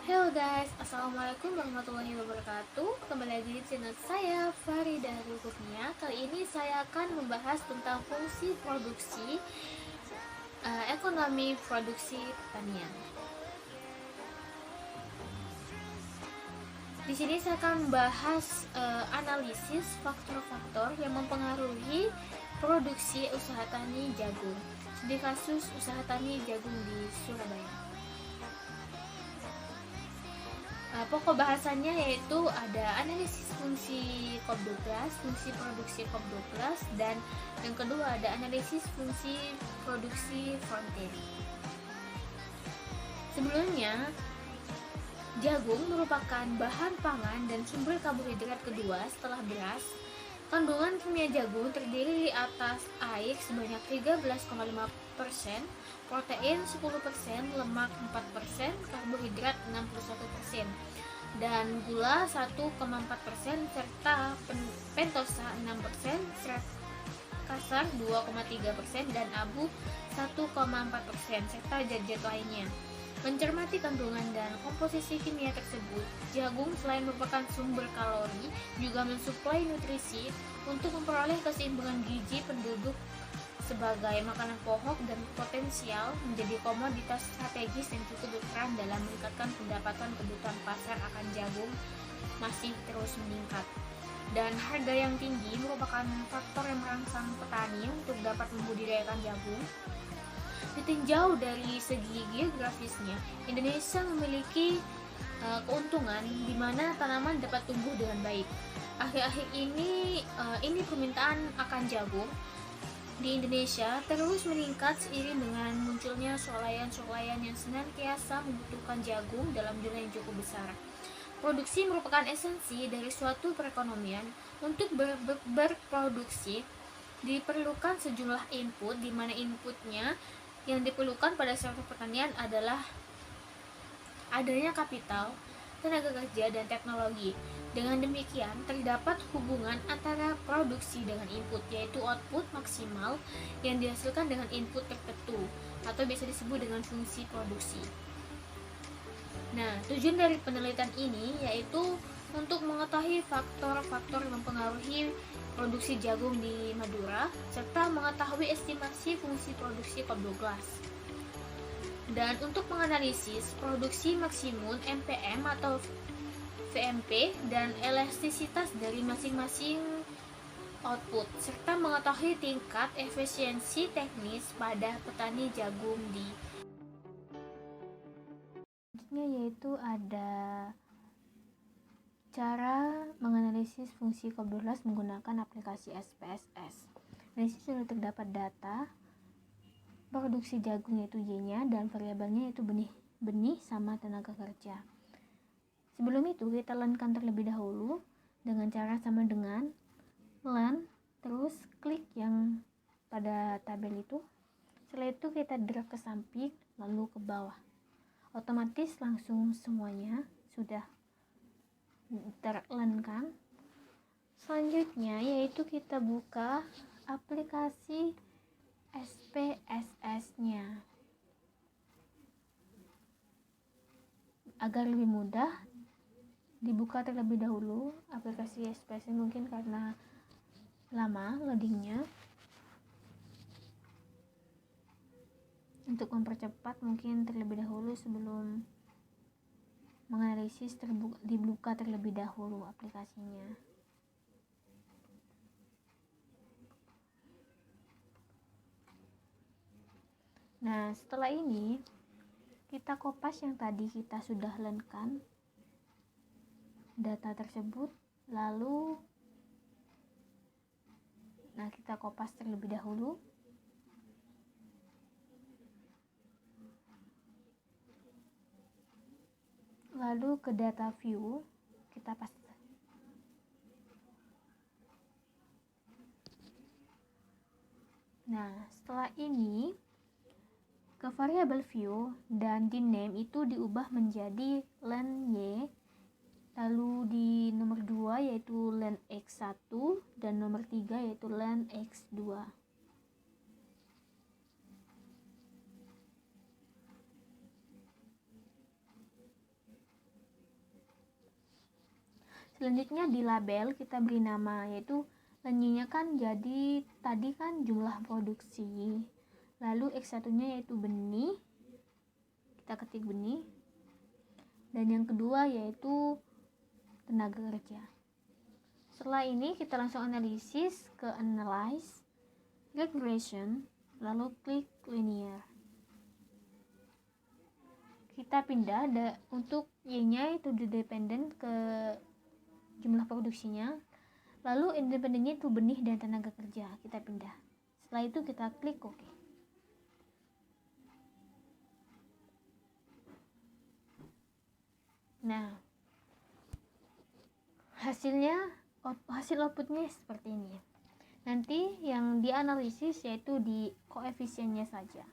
Hello guys, Assalamualaikum warahmatullahi wabarakatuh. Kembali lagi di channel saya Farida Rukufnia. Kali ini saya akan membahas tentang fungsi produksi ekonomi produksi pertanian. Di sini saya akan membahas analisis faktor-faktor yang mempengaruhi produksi usaha tani jagung. Di kasus usaha tani jagung di Surabaya. Pokok bahasannya yaitu ada analisis fungsi COP12, fungsi produksi COP12, dan yang kedua ada analisis fungsi produksi frontier. Sebelumnya, jagung merupakan bahan pangan dan sumber karbohidrat kedua setelah beras. Kandungan kimia jagung terdiri atas air sebanyak 13,5%, protein 10%, lemak 4%, karbohidrat 61%, dan gula 1,4%, serta pentosa 6%, serat kasar 2,3%, dan abu 1,4%, serta zat-zat lainnya. Mencermati kandungan dan komposisi kimia tersebut, jagung selain merupakan sumber kalori, juga mensuplai nutrisi untuk memperoleh keseimbangan gizi penduduk sebagai makanan pokok dan potensial menjadi komoditas strategis yang cukup berperan dalam meningkatkan pendapatan. Kebutuhan pasar akan jagung masih terus meningkat, dan harga yang tinggi merupakan faktor yang merangsang petani untuk dapat membudidayakan jagung. Ditinjau dari segi geografisnya, Indonesia memiliki keuntungan di mana tanaman dapat tumbuh dengan baik. Akhir-akhir ini permintaan akan jagung di Indonesia terus meningkat seiring dengan munculnya swalayan-swalayan yang senantiasa membutuhkan jagung dalam jumlah yang cukup besar. Produksi merupakan esensi dari suatu perekonomian. Untuk berproduksi diperlukan sejumlah input, di mana inputnya yang diperlukan pada sektor pertanian adalah adanya kapital, tenaga kerja, dan teknologi. Dengan demikian, terdapat hubungan antara produksi dengan input, yaitu output maksimal yang dihasilkan dengan input tertentu, atau biasa disebut dengan fungsi produksi. Nah, tujuan dari penelitian ini yaitu untuk mengetahui faktor-faktor yang mempengaruhi produksi jagung di Madura, serta mengetahui estimasi fungsi produksi COP12. Dan untuk menganalisis produksi maksimum MPM atau VMP dan elastisitas dari masing-masing output, serta mengetahui tingkat efisiensi teknis pada petani jagung di selanjutnya yaitu ada cara menganalisis fungsi COP12 menggunakan aplikasi SPSS. Di sini sudah terdapat data produksi jagung yaitu Y-nya, dan variabelnya yaitu benih sama tenaga kerja. Sebelum itu kita learn-kan terlebih dahulu dengan cara sama dengan learn, terus klik yang pada tabel itu. Setelah itu kita drag ke samping lalu ke bawah. Otomatis langsung semuanya sudah terlearn-kan. Selanjutnya yaitu kita buka aplikasi SPSS-nya. Agar lebih mudah, dibuka terlebih dahulu aplikasi SPSS, mungkin karena lama loadingnya. Untuk mempercepat mungkin terlebih dahulu sebelum menganalisis dibuka terlebih dahulu aplikasinya. Nah, setelah ini kita kopas yang tadi kita sudah learn-kan data tersebut, lalu kita kopas terlebih dahulu. Lalu ke data view kita paste. Nah, setelah ini ke variabel view, dan di name itu diubah menjadi len Y, lalu di nomor 2 yaitu len X1, dan nomor 3 yaitu len X2. Selanjutnya di label kita beri nama, yaitu lenyinya kan jadi tadi kan jumlah produksi, lalu X1 nya yaitu benih, kita ketik benih, dan yang kedua yaitu tenaga kerja. Setelah ini kita langsung analisis ke analyze, regression, lalu klik linear. Kita pindah untuk Y-nya itu dependent ke jumlah produksinya, lalu independennya itu benih dan tenaga kerja, kita pindah. Setelah itu kita klik OK. Nah, hasil outputnya seperti ini. Nanti yang dianalisis yaitu di koefisiennya saja.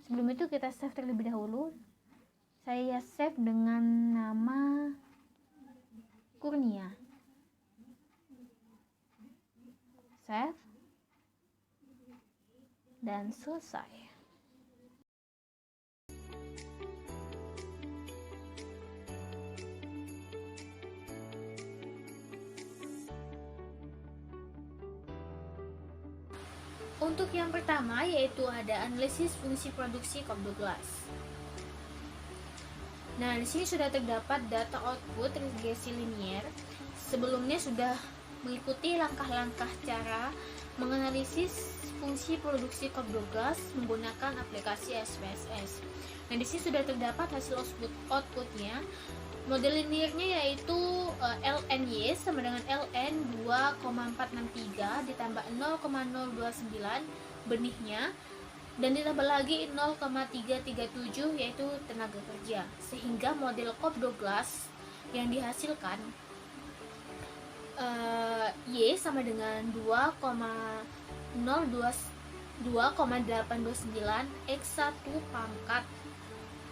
Sebelum itu kita save terlebih dahulu. Saya save dengan nama Kurnia. Save dan selesai. Untuk yang pertama yaitu ada analisis fungsi produksi COP12. Nah, di sini sudah terdapat data output regresi linear. Sebelumnya sudah mengikuti langkah-langkah cara menganalisis fungsi produksi COP12 menggunakan aplikasi SPSS. Nah, di sini sudah terdapat hasil outputnya. Model linearnya yaitu lny sama dengan ln 2,463 ditambah 0,029 benihnya, dan ditambah lagi 0,337 yaitu tenaga kerja, sehingga model COP12 yang dihasilkan Y sama dengan 2,829 X1 pangkat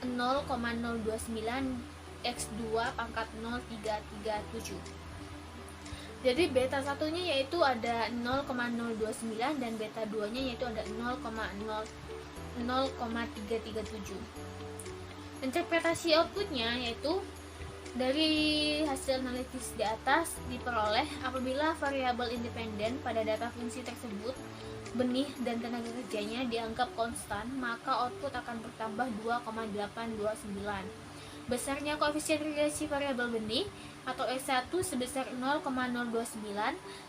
0,029 X2 pangkat 0337. Jadi beta satunya yaitu ada 0,029 dan beta 2 nya yaitu ada 0,337. Interpretasi outputnya yaitu dari hasil analisis di atas diperoleh apabila variabel independen pada data fungsi tersebut, benih dan tenaga kerjanya dianggap konstan, maka output akan bertambah 2,829. Besarnya koefisien regresi variabel benih atau S1 sebesar 0,029.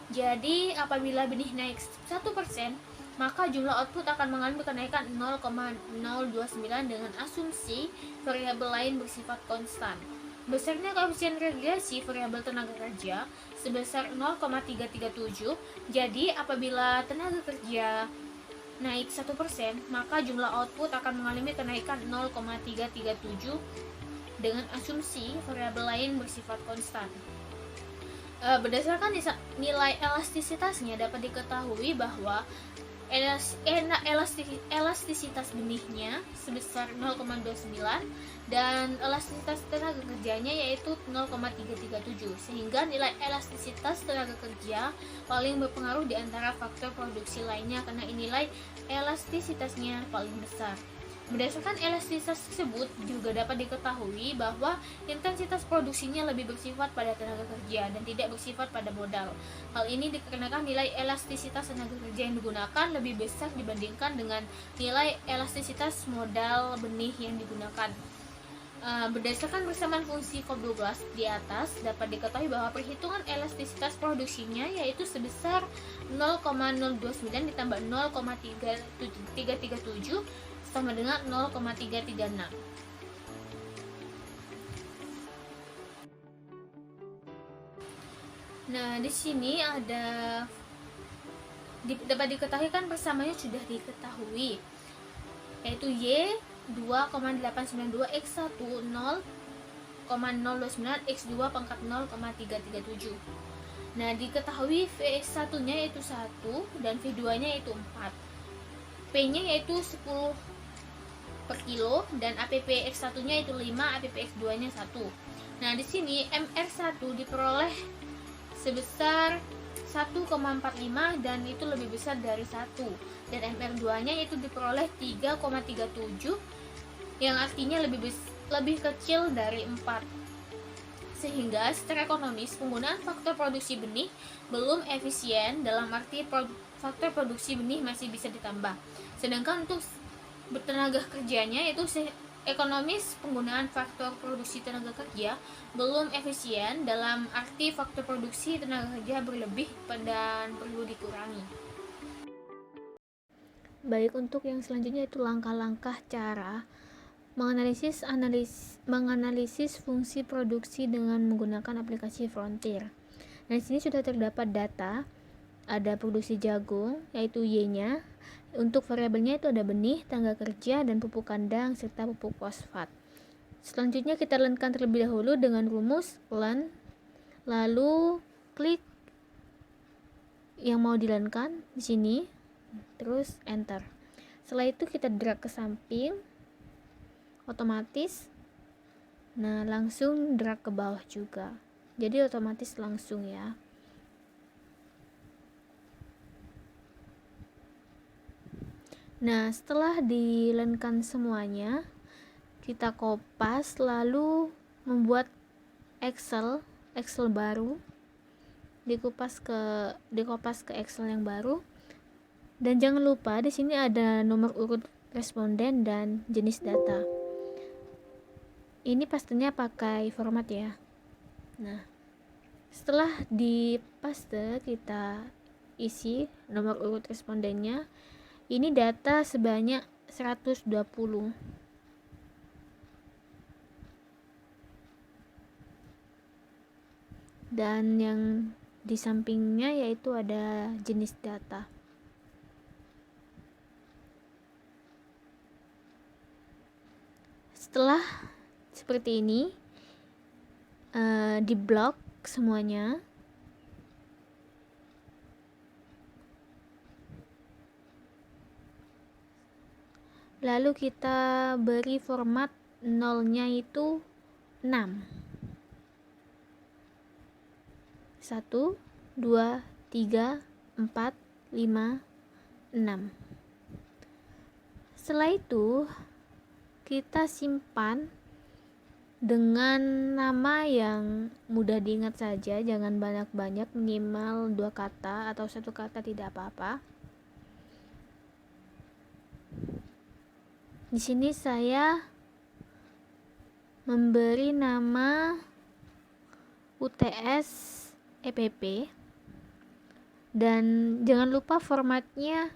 Jadi apabila benih naik 1%, maka jumlah output akan mengalami kenaikan 0,029 dengan asumsi variabel lain bersifat konstan. Besarnya koefisien regresi variabel tenaga kerja sebesar 0,337. Jadi apabila tenaga kerja naik 1%, maka jumlah output akan mengalami kenaikan 0,337 dengan asumsi variabel lain bersifat konstan. Berdasarkan nilai elastisitasnya dapat diketahui bahwa elastisitas benihnya sebesar 0,29 dan elastisitas tenaga kerjanya yaitu 0,337, sehingga nilai elastisitas tenaga kerja paling berpengaruh di antara faktor produksi lainnya karena nilai elastisitasnya paling besar. Berdasarkan elastisitas tersebut juga dapat diketahui bahwa intensitas produksinya lebih bersifat pada tenaga kerja dan tidak bersifat pada modal. Hal ini dikarenakan nilai elastisitas tenaga kerja yang digunakan lebih besar dibandingkan dengan nilai elastisitas modal benih yang digunakan. Berdasarkan persamaan fungsi COP12 di atas dapat diketahui bahwa perhitungan elastisitas produksinya yaitu sebesar 0,029 ditambah 0,337 sama dengan 0,336. Nah, di sini dapat diketahui kan persamaannya sudah diketahui, yaitu Y 2,892 X1 0,029 X2 pangkat 0,337. Nah, diketahui V1 nya yaitu 1 dan V2 nya yaitu 4. P nya yaitu 10 per kilo dan APP X1 nya itu 5, APP X2 nya 1. Nah, di sini MR1 diperoleh sebesar 1,45 dan itu lebih besar dari 1, dan MR2 nya itu diperoleh 3,37 yang artinya lebih kecil dari 4. Sehingga secara ekonomis penggunaan faktor produksi benih belum efisien, dalam arti faktor produksi benih masih bisa ditambah. Sedangkan untuk tenaga kerjanya itu ekonomis penggunaan faktor produksi tenaga kerja belum efisien, dalam arti faktor produksi tenaga kerja berlebih dan perlu dikurangi. Baik, untuk yang selanjutnya itu langkah-langkah cara menganalisis fungsi produksi dengan menggunakan aplikasi Frontier. Nah, di sini sudah terdapat data, ada produksi jagung yaitu Y-nya. Untuk variabelnya itu ada benih, tenaga kerja, dan pupuk kandang serta pupuk fosfat. Selanjutnya kita learn-kan terlebih dahulu dengan rumus learn, lalu klik yang mau di-learn-kan di sini, terus enter. Setelah itu kita drag ke samping, otomatis langsung drag ke bawah juga, jadi otomatis langsung ya. Nah, setelah di-learn-kan semuanya, kita kopas lalu membuat Excel baru, dikopas ke Excel yang baru. Dan jangan lupa di sini ada nomor urut responden dan jenis data. Ini pastinya pakai format ya. Nah, setelah di paste kita isi nomor urut respondennya. Ini data sebanyak 120. Dan yang di sampingnya yaitu ada jenis data. Setelah seperti ini, di blok semuanya. Lalu kita beri format nolnya itu 6. 1, 2, 3, 4, 5, 6. Setelah itu kita simpan dengan nama yang mudah diingat saja, jangan banyak-banyak, minimal 2 kata atau 1 kata tidak apa-apa. Di sini saya memberi nama UTS EPP dan jangan lupa formatnya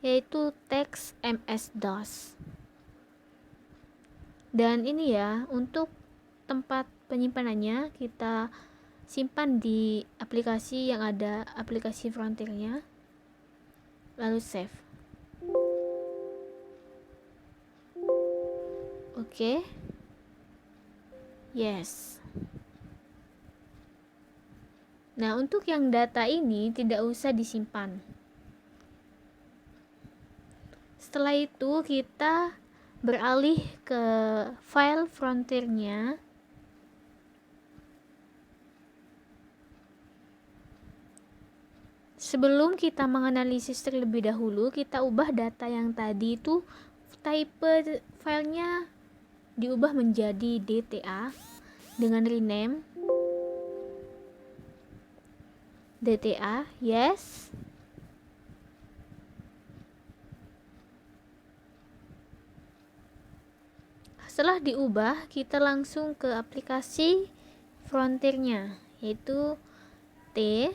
yaitu teks MS-DOS. Dan ini ya, untuk tempat penyimpanannya kita simpan di aplikasi yang ada aplikasi Frontiernya, lalu save. Oke. Yes. Nah, untuk yang data ini tidak usah disimpan. Setelah itu kita beralih ke file Frontiernya. Sebelum kita menganalisis terlebih dahulu, kita ubah data yang tadi itu type filenya diubah menjadi DTA dengan rename DTA. Yes. Setelah diubah, kita langsung ke aplikasi Frontiernya, yaitu T1,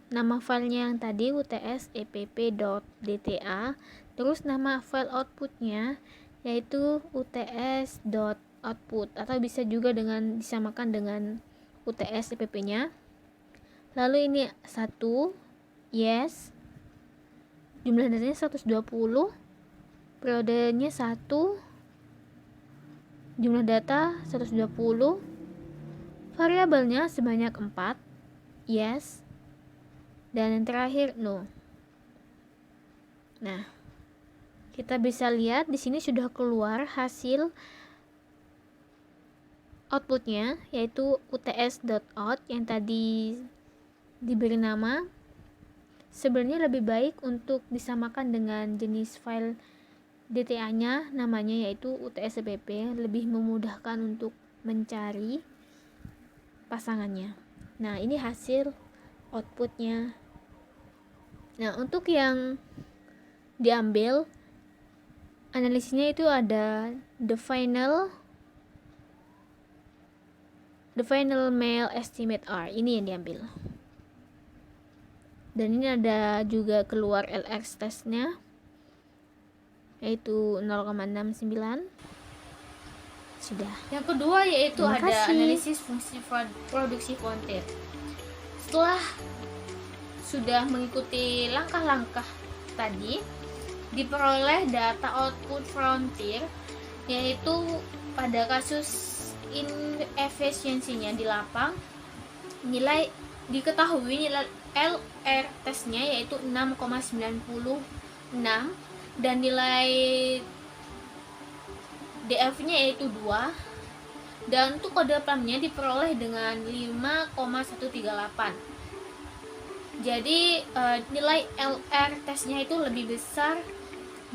nama filenya yang tadi UTS epp.dta, terus nama file outputnya yaitu uts.output, atau bisa juga disamakan dengan UTS epp nya. Lalu ini 1, yes, jumlah datanya 120, periodenya 1, jumlah data 120, variabelnya sebanyak 4, yes, dan yang terakhir no. Nah, kita bisa lihat di sini sudah keluar hasil outputnya yaitu uts.out yang tadi diberi nama. Sebenarnya lebih baik untuk disamakan dengan jenis file DTA-nya namanya yaitu UTS-CPP, lebih memudahkan untuk mencari pasangannya. Nah, ini hasil outputnya. Nah, untuk yang diambil analisisnya itu ada the final male estimate R, ini yang diambil. Dan ini ada juga keluar LX testnya yaitu 0,69. Sudah. Yang kedua yaitu ada analisis fungsi produksi Vontier. Setelah sudah mengikuti langkah-langkah tadi, diperoleh data output Vontier, yaitu pada kasus inefisiensinya di lapang diketahui nilai LR tesnya yaitu 6,96 dan nilai DF-nya yaitu 2, dan untuk kode PAM-nya diperoleh dengan 5,138. Jadi nilai LR tesnya itu lebih besar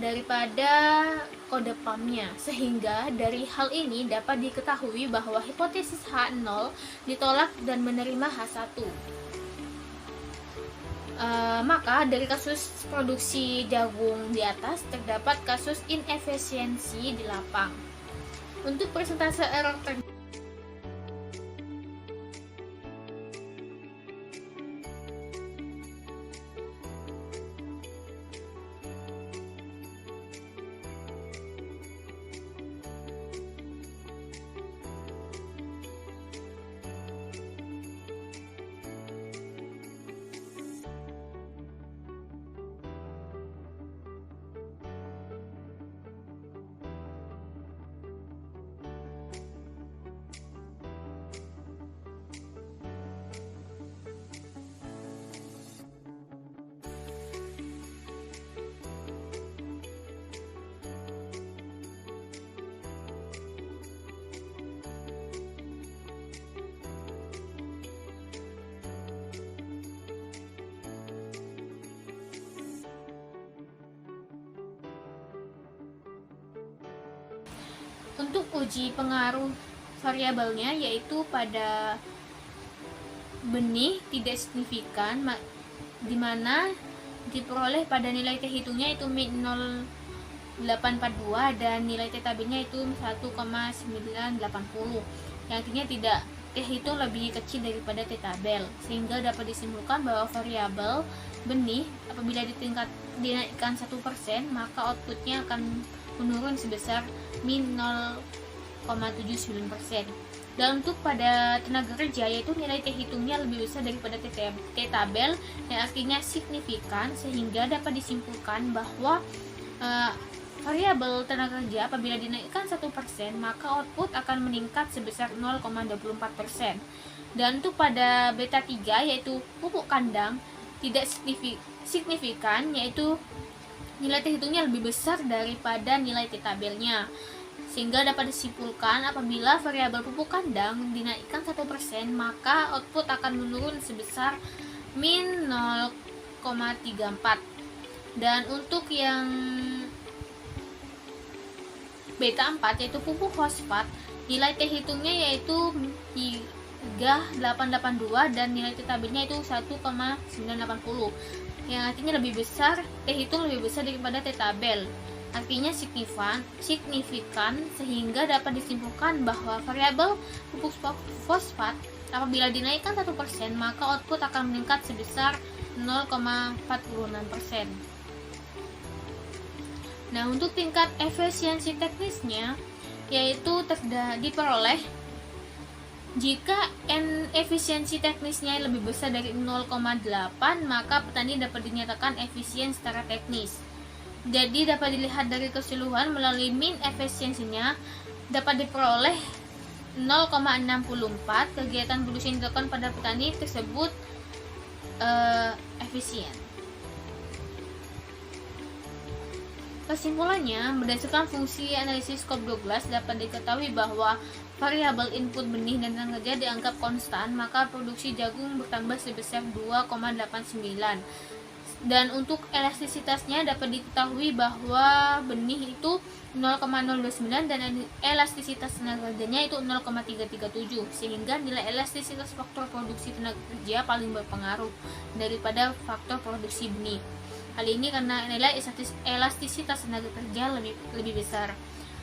daripada kode PAM-nya, sehingga dari hal ini dapat diketahui bahwa hipotesis H0 ditolak dan menerima H1. Maka dari kasus produksi jagung di atas terdapat kasus inefisiensi di lapang. Untuk persentase error untuk uji pengaruh variabelnya yaitu pada benih tidak signifikan, di mana diperoleh pada nilai T hitungnya itu min 0,842 dan nilai T tabelnya itu 1,980, yang artinya tidak T hitung lebih kecil daripada T tabel, sehingga dapat disimpulkan bahwa variabel benih apabila dinaikkan 1%, maka outputnya akan menurun sebesar min 0,79%. Dan untuk pada tenaga kerja yaitu nilai T hitungnya lebih besar daripada T tabel, yang artinya signifikan, sehingga dapat disimpulkan bahwa variabel tenaga kerja apabila dinaikkan 1%, maka output akan meningkat sebesar 0,24%. Dan untuk pada beta 3 yaitu pupuk kandang tidak signifikan, yaitu nilai T hitungnya lebih besar daripada nilai T tabelnya, sehingga dapat disimpulkan apabila variabel pupuk kandang dinaikkan 1%, maka output akan menurun sebesar min 0,34. Dan untuk yang beta 4 yaitu pupuk fosfat, nilai T hitungnya yaitu 3,882 dan nilai T tabelnya itu 1,980, yang artinya lebih besar, T hitung lebih besar daripada T tabel, artinya signifikan, sehingga dapat disimpulkan bahwa variabel pupuk fosfat apabila dinaikkan 1%, maka output akan meningkat sebesar 0,46%. Nah, untuk tingkat efisiensi teknisnya yaitu diperoleh jika efisiensi teknisnya lebih besar dari 0,8, maka petani dapat dinyatakan efisien secara teknis. Jadi dapat dilihat dari keseluruhan melalui min efisiensinya dapat diperoleh 0,64. Kegiatan produksi yang dilakukan pada petani tersebut efisien. Kesimpulannya, berdasarkan fungsi analisis COP12 dapat diketahui bahwa variabel input benih dan tenaga kerja dianggap konstan, maka produksi jagung bertambah sebesar 2,89. Dan untuk elastisitasnya dapat diketahui bahwa benih itu 0,029 dan elastisitas tenaga kerjanya itu 0,337, sehingga nilai elastisitas faktor produksi tenaga kerja paling berpengaruh daripada faktor produksi benih. Hal ini karena nilai elastisitas tenaga kerja lebih besar.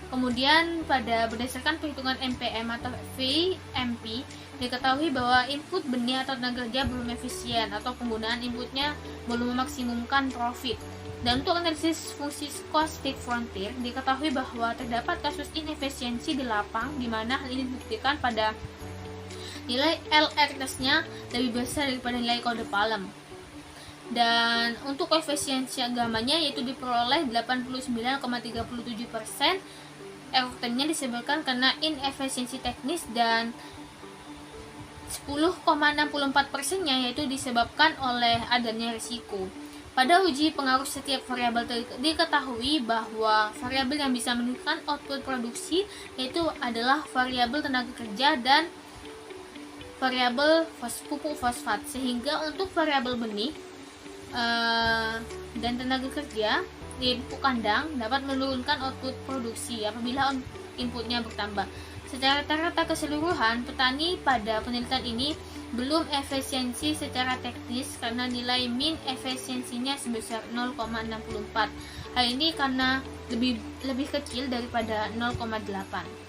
Kemudian berdasarkan perhitungan MPM atau VMP, diketahui bahwa input benih atau tenaga kerja belum efisien atau penggunaan inputnya belum memaksimumkan profit. Dan untuk analisis fungsi stochastic frontier, diketahui bahwa terdapat kasus inefisiensi di lapang, di mana hal ini dibuktikan pada nilai LR-nya lebih besar daripada nilai kode Palm. Dan untuk koefisiensi agamanya yaitu diperoleh 89,37%. Error-nya disebabkan karena inefisiensi teknis, dan 10,64%-nya yaitu disebabkan oleh adanya risiko. Pada uji pengaruh setiap variabel diketahui bahwa variabel yang bisa menentukan output produksi yaitu adalah variabel tenaga kerja dan variabel pupuk fosfat, sehingga untuk variabel benih dan tenaga kerja di pupuk kandang dapat menurunkan output produksi apabila inputnya bertambah. Secara rata keseluruhan, petani pada penelitian ini belum efisiensi secara teknis karena nilai min efisiensinya sebesar 0,64. Hal ini karena lebih kecil daripada 0,8.